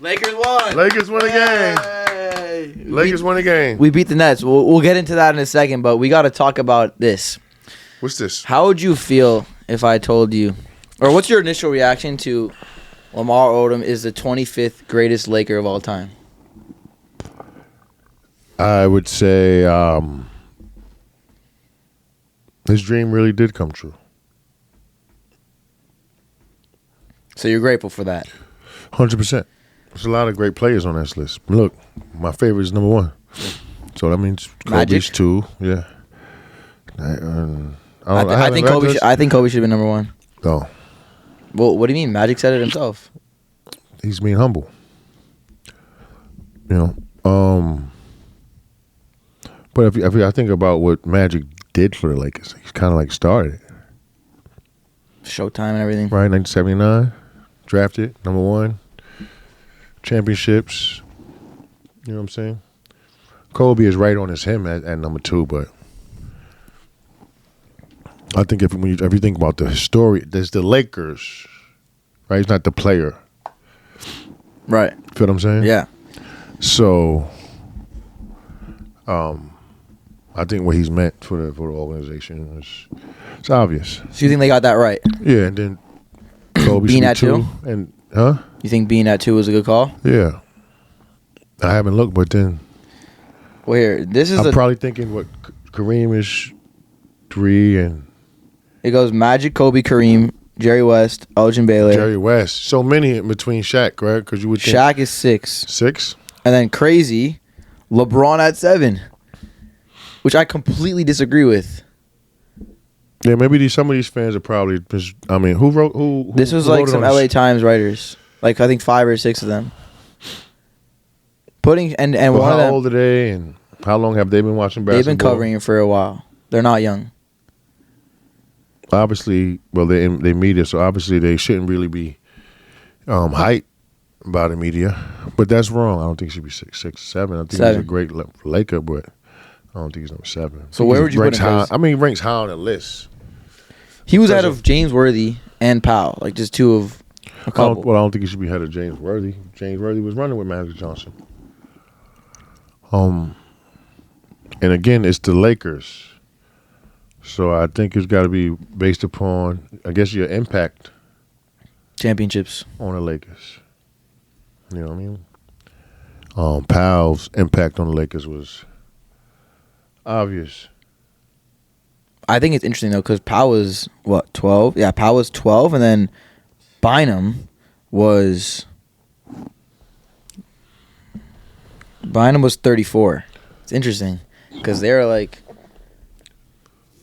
Lakers won. Lakers won the game. Lakers won the game. We beat the Nets. We'll get into that in a second, but we got to talk about this. What's this? How would you feel if I told you, or what's your initial reaction to Lamar Odom is the 25th greatest Laker of all time? I would say his dream really did come true. So you're grateful for that? 100%. There's a lot of great players on this list. Look, my favorite is number 1. So that means Kobe's 2. Yeah. I think Kobe should have been number 1. No. Well, what do you mean? Magic said it himself. He's being humble. You know. But if I think about what Magic did for the Lakers, he's kind of like started. Showtime and everything. Right, 1979. Drafted, number 1. Championships. You know what I'm saying? Kobe is right on his him at number 2, but I think if you think about the story, there's the Lakers, right? He's not the player. Right. Feel what I'm saying? Yeah. So, I think what he's meant for the organization it's obvious. So you think they got that right? Yeah, and then Kobe being at 2? And You think being at 2 was a good call? Yeah. I haven't looked, but then well, here, this is I'm probably thinking what Kareem is 3 and it goes Magic, Kobe, Kareem, Jerry West, Elgin Baylor. Jerry West. So many in between Shaq, right? Because you would think Shaq is 6. 6? And then crazy, LeBron at 7, which I completely disagree with. Yeah, maybe some of these fans are probably. I mean, who wrote? Who this was who like wrote some on LA this? Times writers, like I think 5 or 6 of them. Putting and Well, one of how them. old are they, and how long have they been watching basketball? They've been covering it for a while. They're not young. Obviously, well, they media, so obviously they shouldn't really be hyped by the media, but that's wrong. I don't think he should be 6, 7. I think 7. he's a great Laker, but I don't think he's number 7. So where would you put him? High, I mean, he ranks high on the list. He was ahead of James Worthy and Powell, like just 2 of a couple. I don't think he should be ahead of James Worthy. James Worthy was running with Magic Johnson. And again, it's the Lakers. So I think it's got to be based upon, I guess, your impact Championships on the Lakers. You know what I mean? Powell's impact on the Lakers was obvious. I think it's interesting though because Powell was 12? Yeah, Powell was 12, and then Bynum was 34. It's interesting because they were like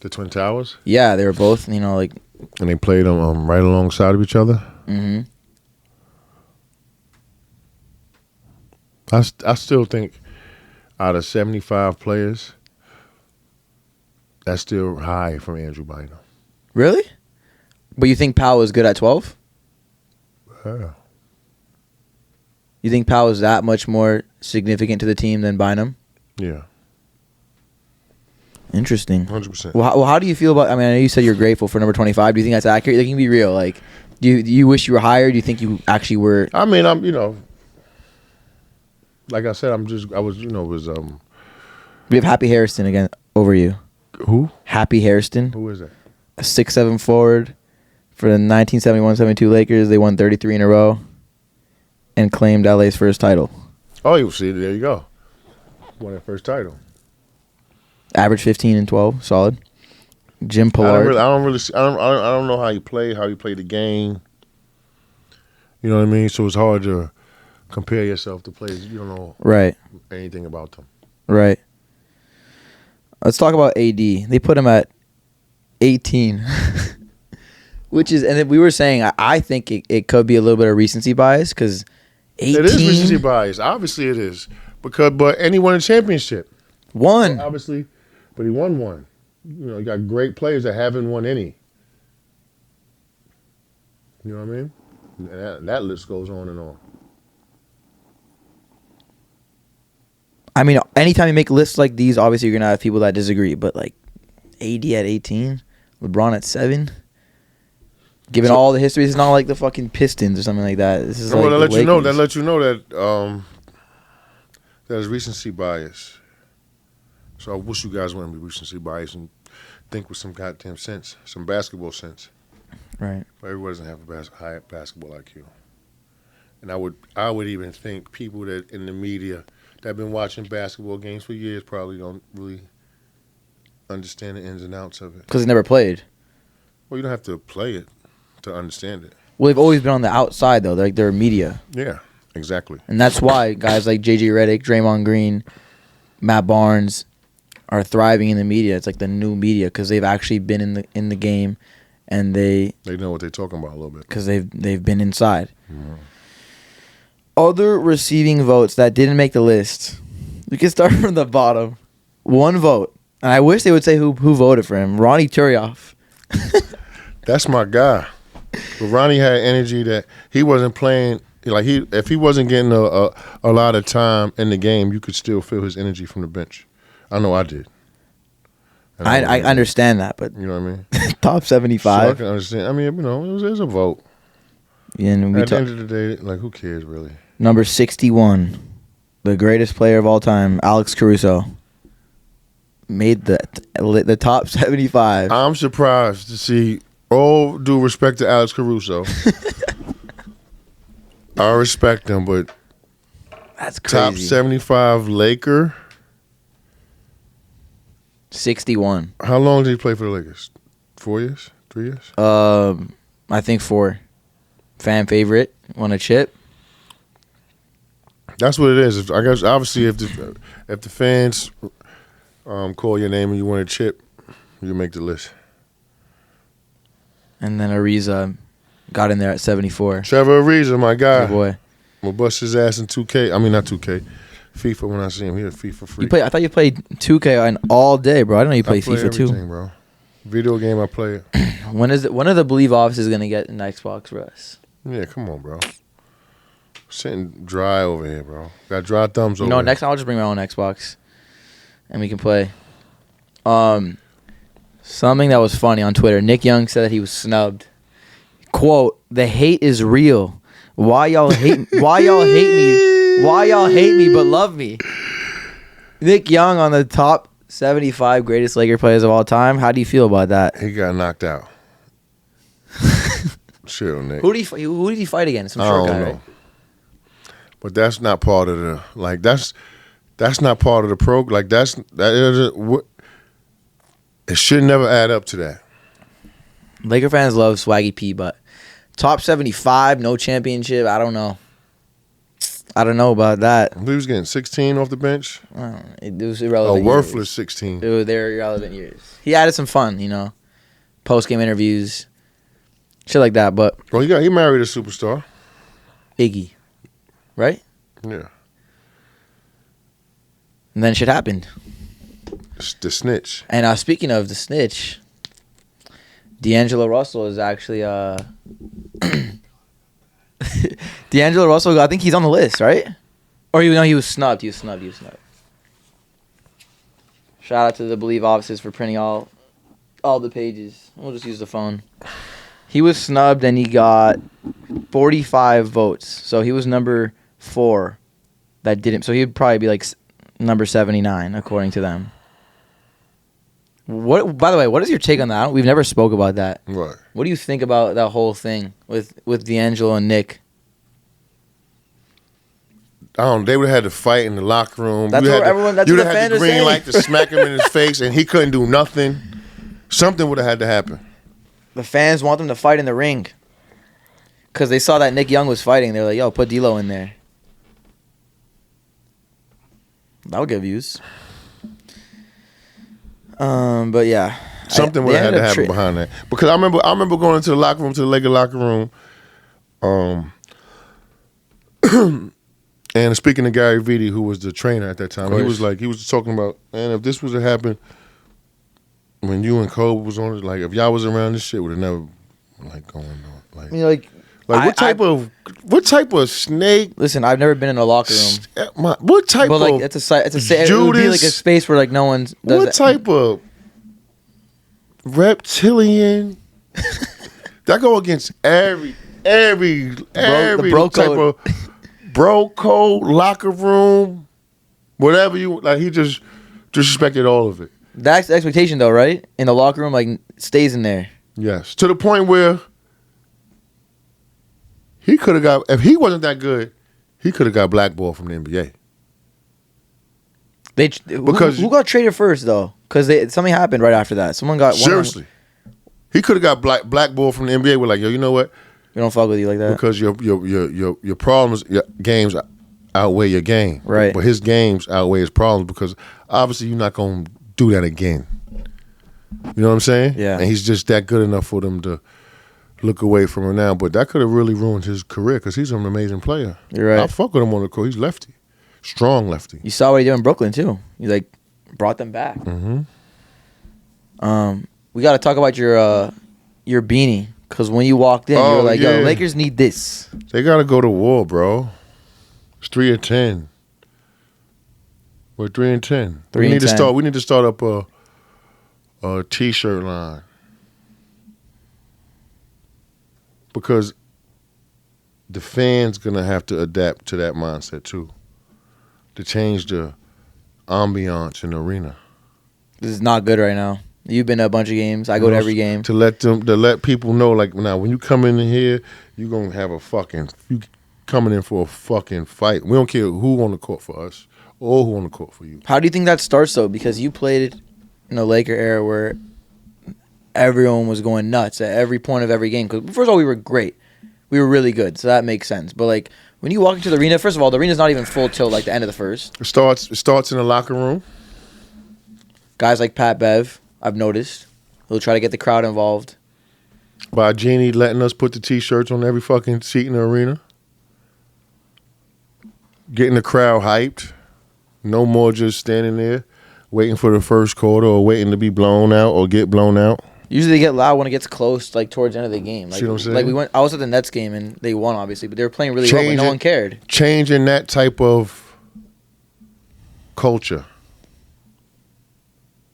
The Twin Towers? yeah, they were both like And they played them right alongside of each other? mm-hmm. I still think out of 75 players, that's still high from Andrew Bynum. Really? But you think Powell was good at 12? Yeah. You think Powell was that much more significant to the team than Bynum? Yeah. Interesting. 100%. Well, how do you feel about? I mean, I know you said you're grateful for number 25. Do you think that's accurate? They can be real. Like, do you wish you were higher? Do you think you actually were? I mean, I'm like I said, We have Happy Hairston again over you. Who? Happy Hairston, Who is that? a 6'7" forward for the 1971-72 Lakers. They won 33 in a row and claimed LA's first title. Oh, you see, there you go. Won that first title. Average 15 and 12, solid. Jim I Pollard. don't know how you play the game. You know what I mean? So it's hard to compare yourself to players you don't know Right. anything about them. Right. Let's talk about AD. They put him at 18, which is, and we were saying, I think it could be a little bit of recency bias because 18. It is recency bias. Obviously, it is and he won a championship. One. Obviously, but he won one. You got great players that haven't won any. You know what I mean? And that list goes on and on. I mean, anytime you make lists like these, obviously you're gonna have people that disagree. But like, AD at 18, LeBron at 7. Given all the history, it's not like the fucking Pistons or something like that. This is well, like that the let Lakers. you know. That let you know that that is recency bias. So I wish you guys wouldn't be recency bias and think with some goddamn sense, some basketball sense. Right. Everybody doesn't have a high basketball IQ. And I would even think people that in the media that have been watching basketball games for years probably don't really understand the ins and outs of it. Because they never played. Well, you don't have to play it to understand it. Well, they've always been on the outside, though. They're media. Yeah, exactly. And that's why guys like J.J. Redick, Draymond Green, Matt Barnes are thriving in the media. It's like the new media because they've actually been in the game, and they know what they're talking about a little bit. Because they've been inside. Mm-hmm. Other receiving votes that didn't make the list. We can start from the bottom. One vote. And I wish they would say who voted for him. Ronnie Turioff. That's my guy. But Ronnie had energy that he wasn't playing. Like if he wasn't getting a lot of time in the game, you could still feel his energy from the bench. I know I did. I understand that, but you know what I mean. Top 75. So I can understand. I mean, it was a vote. Yeah, and at the end of the day, like who cares really? Number 61, the greatest player of all time, Alex Caruso, made the top 75. I'm surprised to see. All due respect to Alex Caruso. I respect him, but that's crazy. Top 75 Laker. 61. How long did he play for the Lakers? 4 years? 3 years? I think 4. Fan favorite. Won a chip. That's what it is. I guess obviously if the fans call your name and you win a chip, you make the list. And then Ariza got in there at 74. Trevor Ariza, my guy. Good boy. We'll bust his ass in 2K. I mean, not 2K. FIFA when I see him. He a FIFA freak. I thought you played 2K on all day, bro. I didn't know you played FIFA too. Bro. Video game I play it. When are the Believe offices going to get an Xbox for us? Yeah, come on, bro. Sitting dry over here, bro. Got dry thumbs over here. Next time I'll just bring my own Xbox. And we can play. Something that was funny on Twitter. Nick Young said that he was snubbed. Quote, "The hate is real. Why y'all hate me? Why y'all hate me but love me?" Nick Young on the top 75 greatest Laker players of all time. How do you feel about that? He got knocked out. Chill, Nick. Who did he fight against? I don't know. Right? But that's not part of the that's not part of the program. Like it should never add up to that. Laker fans love Swaggy P, but top 75, no championship. I don't know. I don't know about that. He was getting 16 off the bench. It was irrelevant. A worthless 16. They were irrelevant years. He added some fun, post-game interviews, shit like that. But he married a superstar, Iggy, right? Yeah. And then shit happened. The snitch. And speaking of the snitch, D'Angelo Russell is actually D'Angelo Russell, I think he's on the list, right? Or he was snubbed. He was snubbed. Shout out to the Believe offices for printing all the pages. We'll just use the phone. He was snubbed and he got 45 votes. So he was number 4 that didn't. So he'd probably be like number 79 according to them. What? By the way, what is your take on that? We've never spoke about that. What? What do you think about that whole thing with D'Angelo and Nick? They would have had to fight in the locker room. That's what everyone. That's what the fans are saying. You'd have had the green light to smack him in his face, and he couldn't do nothing. Something would have had to happen. The fans want them to fight in the ring because they saw that Nick Young was fighting. They're like, "Yo, put D'Lo in there." That would get views. But yeah, something would have had to happen behind that, because I remember going into the locker room, to the Laker locker room, and speaking to Gary Vitti, who was the trainer at that time, he was talking about, man, if this was to happen when you and Kobe was on it, like if y'all was around, this shit would have never going on. What type of snake? Listen, I've never been in a locker room. What type of? But it's it would be like a space where no one's. What type of reptilian That go against every bro type code. of bro code, locker room, whatever you like. He just disrespected all of it. That's the expectation, though, right? In the locker room, like, stays in there. Yes, to the point where he could have got, if he wasn't that good, he could have got blackballed from the NBA. Who got traded first, though? Because something happened right after that. Someone got seriously. He could have got blackballed from the NBA. We're like, yo, you know what? We don't fuck with you like that. Because your problems, your games outweigh your game. Right. But his games outweigh his problems because obviously you're not going to do that again. You know what I'm saying? Yeah. And he's just that good enough for them to look away from him now. But that could have really ruined his career because he's an amazing player. You're right. I fuck with him on the court. He's lefty. Strong lefty. You saw what he did in Brooklyn, too. He, like, brought them back. Mm-hmm. We got to talk about your beanie. Because when you walked in, you were like, yo, Lakers need this. They got to go to war, bro. It's 3-10. We're 3-10. We need to start up a T-shirt line because the fans gonna have to adapt to that mindset too, to change the ambiance in the arena. This is not good right now. You've been to a bunch of games. I go to every game. To let people know, like, now when you come in here, you gonna have you coming in for a fucking fight. We don't care who on the court for us or who on the court for you. How do you think that starts, though? Because you played in the Laker era where everyone was going nuts at every point of every game. Because first of all, we were great. We were really good, so that makes sense. But, like, when you walk into the arena, first of all, the arena's not even full till, like, the end of the first. It starts in the locker room. Guys like Pat Bev, I've noticed. He'll try to get the crowd involved. By Jeannie letting us put the T-shirts on every fucking seat in the arena. Getting the crowd hyped. No more just standing there waiting for the first quarter or waiting to be blown out or get blown out. Usually they get loud when it gets close, like towards the end of the game. Like, see what I'm saying? I was at the Nets game and they won, obviously, but they were playing really well, but no one cared. Changing that type of culture.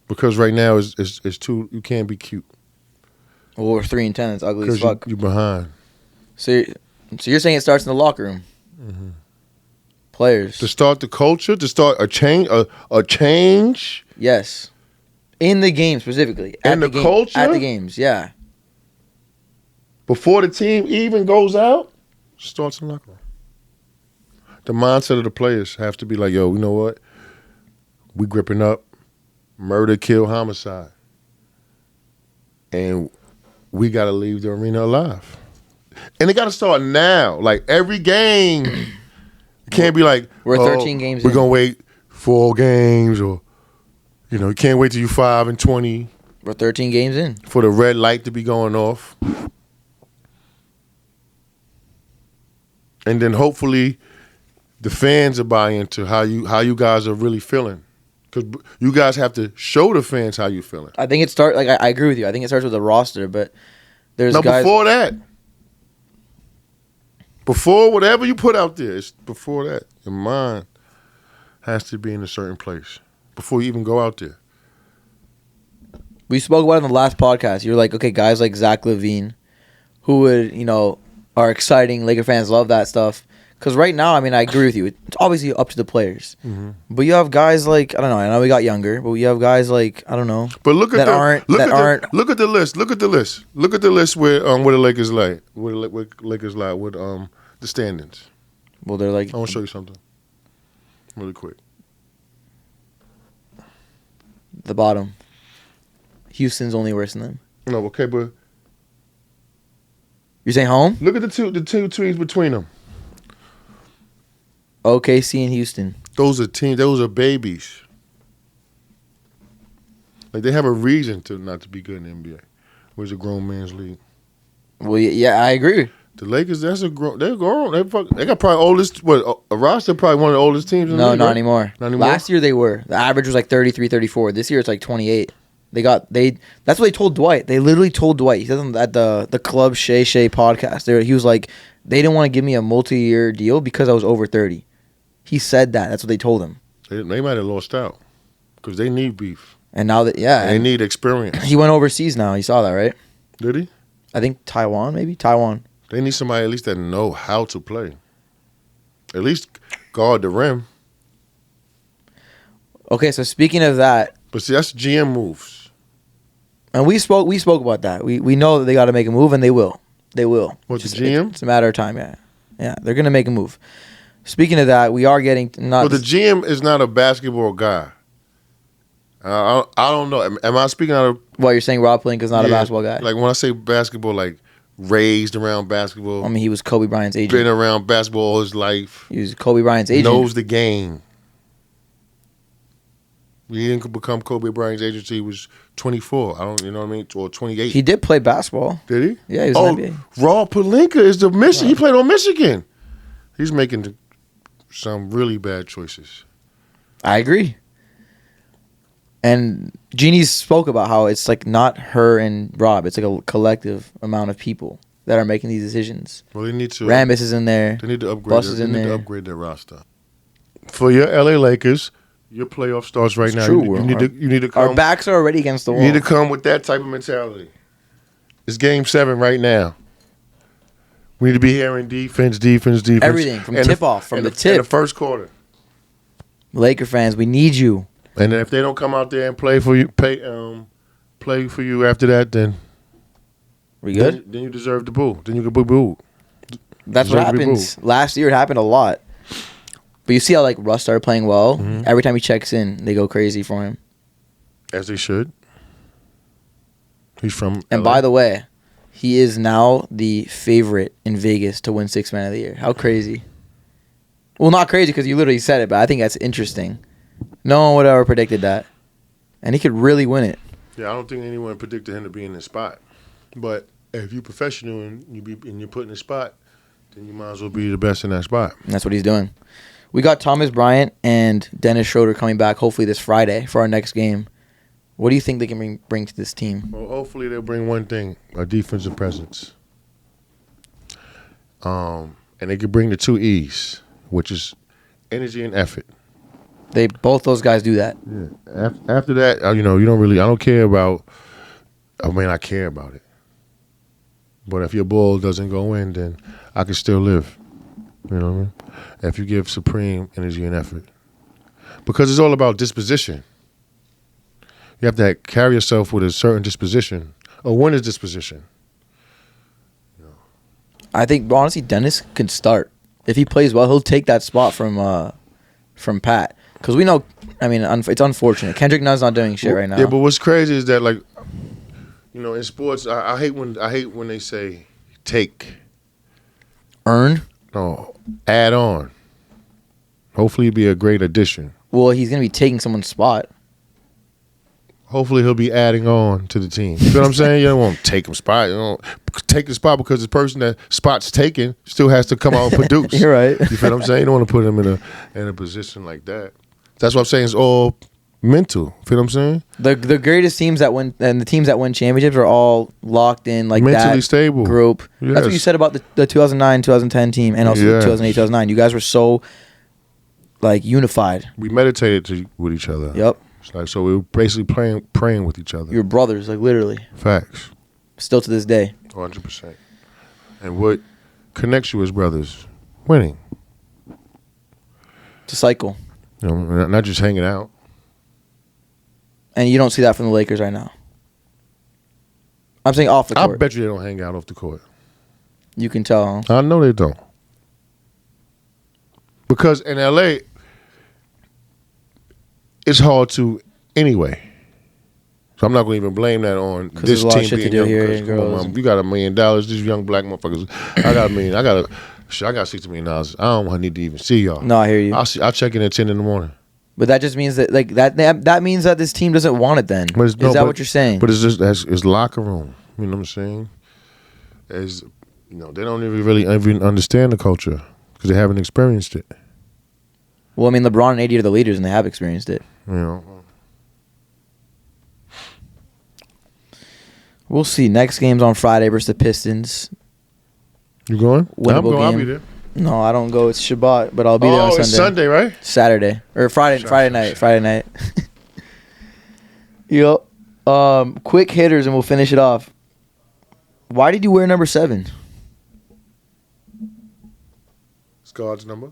Because right now it's too, you can't be cute. Well, we're 3-10. It's ugly as fuck. You're behind. So you're saying it starts in the locker room? Mm-hmm. Players to start the culture, to start a change. Yes, in the game specifically. Culture at the games. Yeah. Before the team even goes out, starts in the locker room. The mindset of the players have to be like, yo, you know what? We gripping up, murder, kill, homicide, and we got to leave the arena alive. And it got to start now. Like every game. It can't be like, we're 13 games we're going to wait 4 games or, you can't wait till you 5-20. We're 13 games in. For the red light to be going off. And then hopefully the fans are buying into how you guys are really feeling. Because you guys have to show the fans how you feeling. I think it starts, like, I agree with you. I think it starts with the roster, but there's guys. Before that. Before whatever you put out there, it's before that. Your mind has to be in a certain place before you even go out there. We spoke about it in the last podcast. You're like, okay, guys like Zach LaVine, who would, are exciting. Laker fans love that stuff. Because right now, I mean, I agree with you. It's obviously up to the players. Mm-hmm. But you have guys like, I don't know. I know we got younger, but you have guys like, I don't know. But look at the list. Look at the list. Look at the list where the Lakers lie. Where Lakers lie with the standings. Well, they're like. I want to show you something, really quick. The bottom. Houston's only worse than them. No, okay, but you're saying home? Look at the two teams between them. OKC and Houston. Those are teams. Those are babies. Like they have a reason to not to be good in the NBA. Where's a grown man's league? Well, yeah, I agree. The Lakers, they're grown. They got probably oldest. A roster probably one of the oldest teams in the league. No, not anymore. Not anymore. Last year they were. The average was like 33, 34. This year it's like 28. That's what they told Dwight. They literally told Dwight. He said at the Club Shay podcast. He was like, they didn't want to give me a multi-year deal because I was over 30. He said that. That's what they told him. They might have lost out because they need beef. And now that, they need experience. He went overseas now. You saw that, right? Did he? I think Taiwan, maybe Taiwan. They need somebody at least that know how to play. At least guard the rim. Okay, so speaking of that, but see, that's GM moves. And we spoke about that. We know that they got to make a move, and they will. They will. What, the GM? It's a matter of time. Yeah, they're gonna make a move. Speaking of that, we are getting not. But the GM is not a basketball guy. I don't know. Am I speaking out of? Well, you're saying Rob Pelinka's not a basketball guy. Like when I say basketball, like raised around basketball. I mean, he was Kobe Bryant's agent. Been around basketball all his life. He was Kobe Bryant's agent. Knows the game. He didn't become Kobe Bryant's agent until he was 24. You know what I mean? Or 28. He did play basketball. Did he? Yeah, he was in the NBA. Rob Pelinka is the Michigan. He played on Michigan. He's making some really bad choices. I agree. And Jeannie spoke about how it's like not her and Rob. It's like a collective amount of people that are making these decisions. Well, they need to. Rambis is in there. They need to upgrade. Buss is in there. They need to upgrade their roster. For your LA Lakers, your playoff starts right now. True. You need to come. Our backs are already against the wall. You need to come with that type of mentality. It's Game 7 right now. We need to be hearing defense. Everything from tip-off, from the tip. In the first quarter. Laker fans, we need you. And if they don't come out there and play for you, play for you after that, then we good. Then you deserve the boo. Then you can boo. That's what happens. Last year it happened a lot. But you see how like Russ started playing well. Mm-hmm. Every time he checks in, they go crazy for him. As they should. He's from. And LA. by the way, he is now the favorite in Vegas to win Sixth Man of the Year. How crazy? Well, not crazy because you literally said it, but I think that's interesting. No one would have ever predicted that. And he could really win it. Yeah, I don't think anyone predicted him to be in this spot. But if you're professional and you're put in the spot, then you might as well be the best in that spot. And that's what he's doing. We got Thomas Bryant and Dennis Schroeder coming back hopefully this Friday for our next game. What do you think they can bring to this team? Well, hopefully they'll bring one thing, a defensive presence. And they could bring the 2 E's, which is energy and effort. Both those guys do that. Yeah. After that, you don't really. I don't care about. I mean, I care about it. But if your ball doesn't go in, then I can still live. You know what I mean? If you give supreme energy and effort, because it's all about disposition. You have to carry yourself with a certain disposition, a winner's disposition. I think honestly, Dennis can start if he plays well. He'll take that spot from Pat. Because we know, I mean, it's unfortunate. Kendrick Nunn's not doing shit right now. Yeah, but what's crazy is that, like, in sports, I hate when they say take, earn, no, add on. Hopefully, he'll be a great addition. Well, he's gonna be taking someone's spot. Hopefully, he'll be adding on to the team. You know what I'm saying? You don't want to take him spot. You don't take the spot because the person that spot's taken still has to come out and produce. You're right. You feel what I'm saying? You don't want to put him in a position like that. That's what I'm saying. It's all mental. Feel what I'm saying? The greatest teams that win and the teams that win championships are all locked in like mentally that stable group. Yes. That's what you said about the 2009, 2010 team and also the 2008, 2009. You guys were so like unified. We meditated with each other. Yep. It's like, so we were basically praying with each other. You're brothers, like literally. Facts. Still to this day. 100%. And what connects you as brothers? Winning. It's a cycle. Not just hanging out. And you don't see that from the Lakers right now. I'm saying off the court. I bet you they don't hang out off the court. You can tell, huh? I know they don't. Because in L.A., it's hard to anyway. So I'm not going to even blame that on this team being young. You got $1 million. These young black motherfuckers. I got $1 million. I got $60 million. I don't need to even see y'all. No, I hear you. I'll check in at 10 in the morning. But that just means that like that means that this team doesn't want it then. Is that what you're saying? But it's just it's locker room. You know what I'm saying? They don't even understand the culture because they haven't experienced it. Well, I mean, LeBron and AD are the leaders, and they have experienced it. We'll see. Next game's on Friday versus the Pistons. You going? Winnable game. I'll be there. No, I don't go. It's Shabbat, but I'll be there on Sunday. Oh, it's Sunday, right? Saturday. Or Friday night. Yup. Quick hitters, and we'll finish it off. Why did you wear number 7? It's God's number.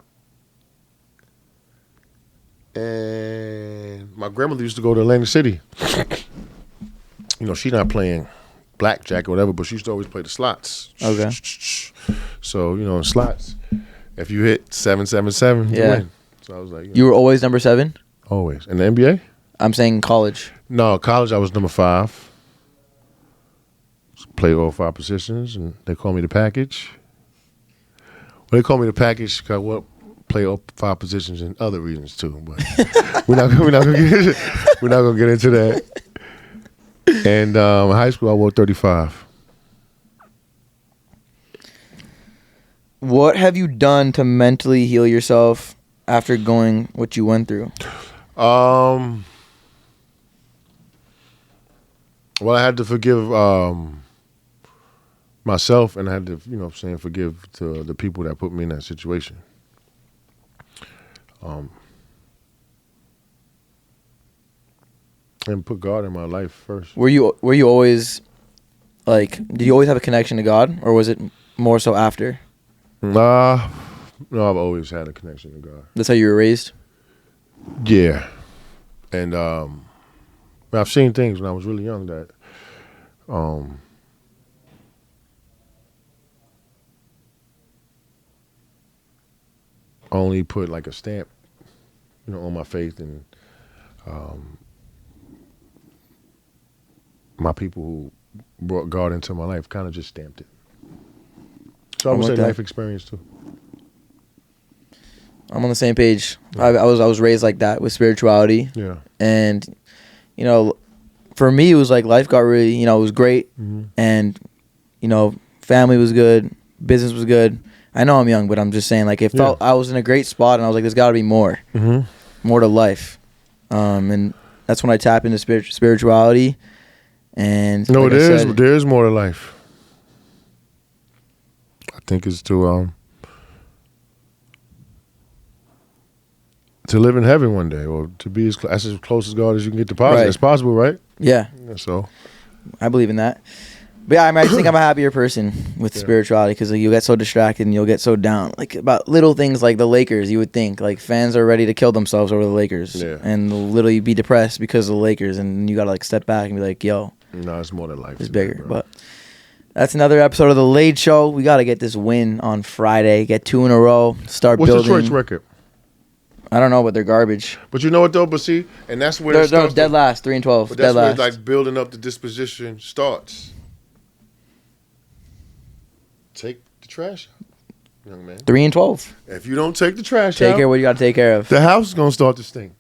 And my grandmother used to go to Atlantic City. She's not playing blackjack or whatever, but she used to always play the slots. Okay. So, in slots, if you hit 777, you win. So I was like, you were always number 7? Always. In the NBA? I'm saying college. No, college I was number 5. Play all 5 positions, and they call me the package. Well, they call me the package because play all 5 positions and other reasons too. But we're not gonna get into that. And in high school, I wore 35. What have you done to mentally heal yourself after going what you went through? Well, I had to forgive myself, and I had to, forgive to the people that put me in that situation. And put God in my life first. Were you always did you always have a connection to God, or was it more so after? No, I've always had a connection to God. That's how you were raised? Yeah. And I've seen things when I was really young that only put like a stamp, on my faith, and my people who brought God into my life kind of just stamped it. So I would say life experience too. I'm on the same page. Yeah. I was raised like that with spirituality. Yeah. And for me it was like life got really, it was great. Mm-hmm. And family was good, business was good. I know I'm young, but I'm just saying, like, it felt I was in a great spot, and I was like, there's got to be more. Mm-hmm. More to life. And that's when I tap into spirituality. And no, there is more to life. I think it's to live in heaven one day, or to be as close as God as you can get to positive. It's possible, right? Yeah. So I believe in that. But yeah, I just think I'm a happier person with spirituality, because you'll get so distracted and you'll get so down. Like about little things like the Lakers, you would think like fans are ready to kill themselves over the Lakers, and they'll literally be depressed because of the Lakers, and you gotta like step back and be like, "Yo, no, it's more than life. It's bigger." But that's another episode of the Late Show. We gotta get this win on Friday, get 2 in a row, start building. What's Detroit's record? I don't know, but they're garbage. But you know what though? But see, and that's where they're dead last, 3-12. But that's where like building up the disposition starts. Take the trash out, young man. 3-12. If you don't take the trash out, take care of what you got to take care of. The house is gonna start to stink.